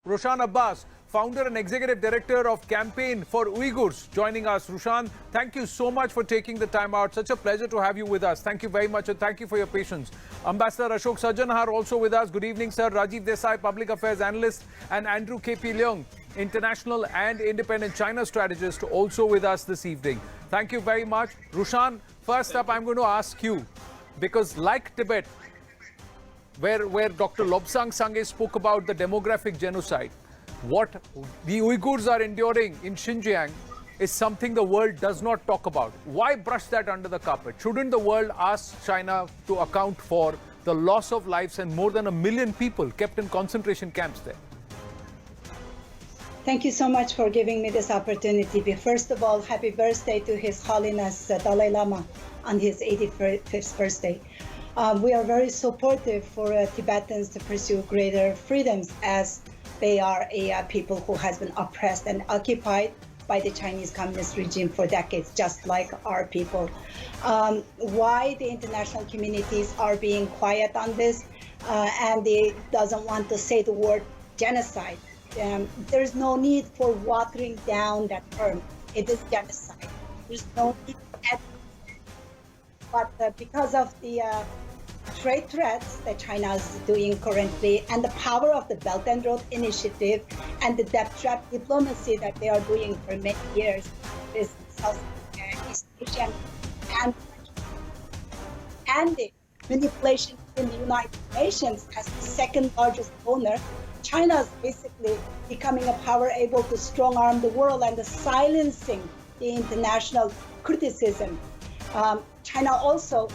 Rushan Abbas, founder and executive director of Campaign for Uyghurs, joining us. Rushan, thank you so much for taking the time out. Such a pleasure to have you with us. Thank you very much and thank you for your patience. Ambassador Ashok Sajjanhar also with us. Good evening, sir. Rajiv Desai, public affairs analyst, and Andrew K.P. Leung, international and independent China strategist, also with us this evening. Thank you very much. Rushan, first up, I'm going to ask you, because like Tibet, where Dr. Lobsang Sangye spoke about the demographic genocide, what the Uyghurs are enduring in Xinjiang is something the world does not talk about. Why brush that under the carpet? Shouldn't the world ask China to account for the loss of lives and more than 1 million people kept in concentration camps there? Thank you so much for giving me this opportunity. First of all, happy birthday to His Holiness Dalai Lama on his 85th birthday. We are very supportive for Tibetans to pursue greater freedoms, as they are a people who has been oppressed and occupied by the Chinese Communist regime for decades, just like our people. Why the international communities are being quiet on this and they doesn't want to say the word genocide. There's no need for watering down that term. It is genocide. There's no need to add. But because of the trade threats that China is doing currently, and the power of the Belt and Road Initiative, and the debt trap diplomacy that they are doing for many years, is Southeast Asia, and the manipulation in the United Nations as the second largest donor, China is basically becoming a power able to strong-arm the world and silencing the international criticism. China also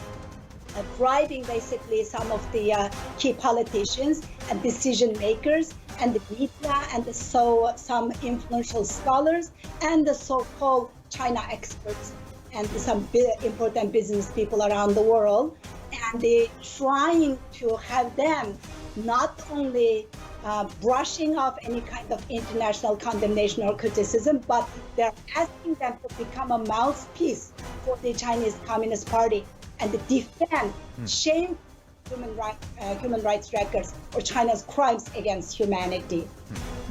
bribing basically some of the key politicians and decision makers and the media and some influential scholars and the so-called China experts and some important business people around the world. And they're trying to have them not only brushing off any kind of international condemnation or criticism, but they're asking them to become a mouthpiece for the Chinese Communist Party and to defend shame human rights records or China's crimes against humanity.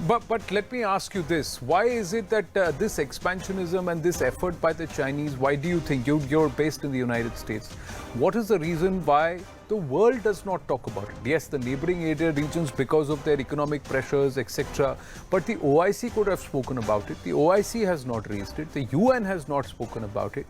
But let me ask you this. Why is it that this expansionism and this effort by the Chinese, why do you think, you're based in the United States, what is the reason why the world does not talk about it? Yes, the neighboring area regions because of their economic pressures, etc. But the OIC could have spoken about it. The OIC has not raised it. The UN has not spoken about it.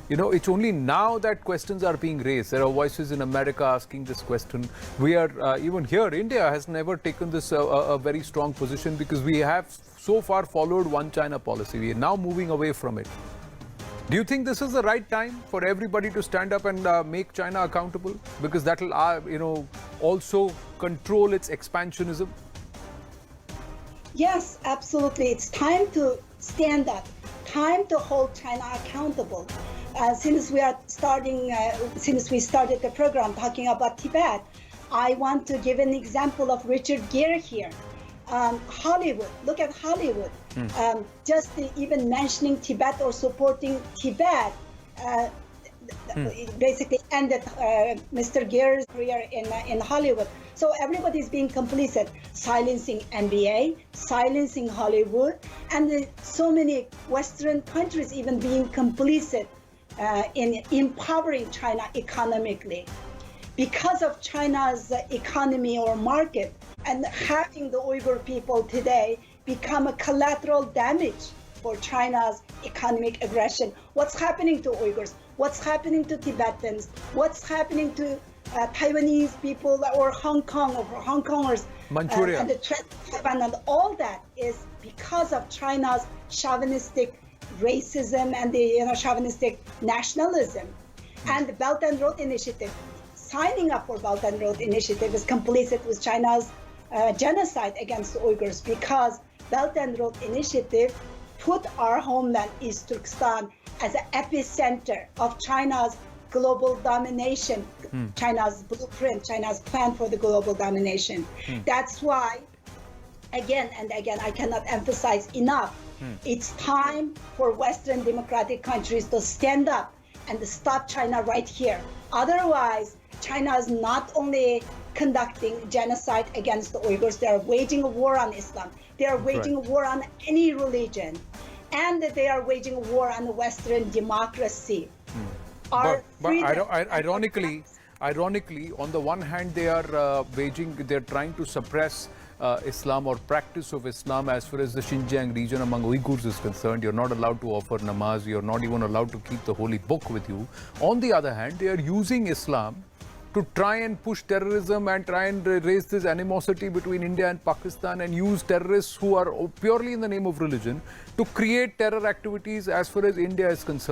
You know, it's only now that questions are being raised. There are voices in America asking this question. We are, even here, India has never taken this a very strong position because we have so far followed one China policy. We are now moving away from it. Do you think this is the right time for everybody to stand up and make China accountable? Because that will, also control its expansionism? Yes, absolutely. It's time to stand up, time to hold China accountable. Since we started the program talking about Tibet, I want to give an example of Richard Gere here. Hollywood, look at Hollywood. Just even mentioning Tibet or supporting Tibet basically ended Mr. Gere's career in Hollywood. So everybody's being complicit, silencing NBA, silencing Hollywood, and so many Western countries even being complicit in empowering China economically. Because of China's economy or market and having the Uyghur people today become a collateral damage for China's economic aggression. What's happening to Uyghurs? What's happening to Tibetans? What's happening to Taiwanese people or Hong Kong or Hong Kongers? Manchuria. And the threat to Taiwan, and all that is because of China's chauvinistic racism and the chauvinistic nationalism. And the Belt and Road Initiative, signing up for Belt and Road Initiative is complicit with China's genocide against the Uyghurs, because Belt and Road Initiative put our homeland, East Turkestan, as an epicenter of China's global domination, China's blueprint, China's plan for the global domination. That's why, again and again, I cannot emphasize enough, it's time for Western democratic countries to stand up and stop China right here Otherwise, China is not only conducting genocide against the Uyghurs, they are waging a war on Islam. They are waging a war on any religion. And they are waging a war on the Western democracy. But ironically, on the one hand, they are they're trying to suppress Islam or practice of Islam as far as the Xinjiang region among Uyghurs is concerned. You're not allowed to offer namaz. You're not even allowed to keep the holy book with you. On the other hand, they are using Islam to try and push terrorism and try and raise this animosity between India and Pakistan and use terrorists who are purely in the name of religion to create terror activities as far as India is concerned.